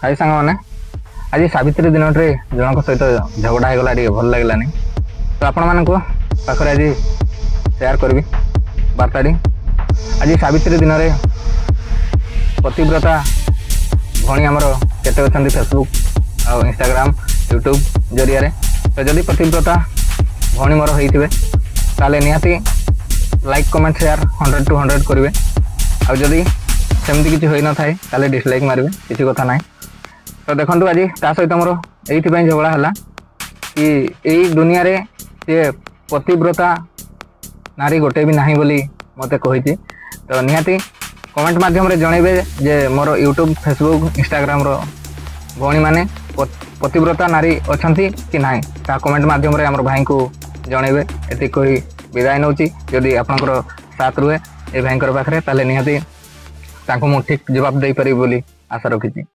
हाय सांग मैंने आज सावित्री दिन जनक सहित झगड़ा होगला भल लगलानी तो आपण मान पाखे आज शेयर करी बार्ताटी। आज सावित्री दिन में पतिव्रता भणी आमर केते अच्छा फेसबुक और इंस्टाग्राम यूट्यूब जरिया तो जदि पतिव्रता भणी मोर होइथिबे ताले निहाती लाइक कमेंट शेयर 100 to 100 करेंगे आ जदि सेमती किसी होई न थाए ताले डिसलाइक मारे किसी कथा ना। तो देखो आज ता सहित मोर ये झगड़ा है कि यही दुनिया रे सी पतिव्रता नारी गोटे भी नहीं बोली मते कही। तो निहाती कमेंट माध्यम रे जनइबे जे मोर यूट्यूब फेसबुक इंस्टाग्राम रो भौणी माने पतिव्रता नारी अछंती कि नहीं ता कमेंट माध्यम रे हमर भाई को जनइबे। एति कही विदाय नौची जदि आपनकर साथ रुहे ए भाईकर पाखरे ताले निहाती तांको मु ठीक जवाब दे पारि बोली आशा रखिछि।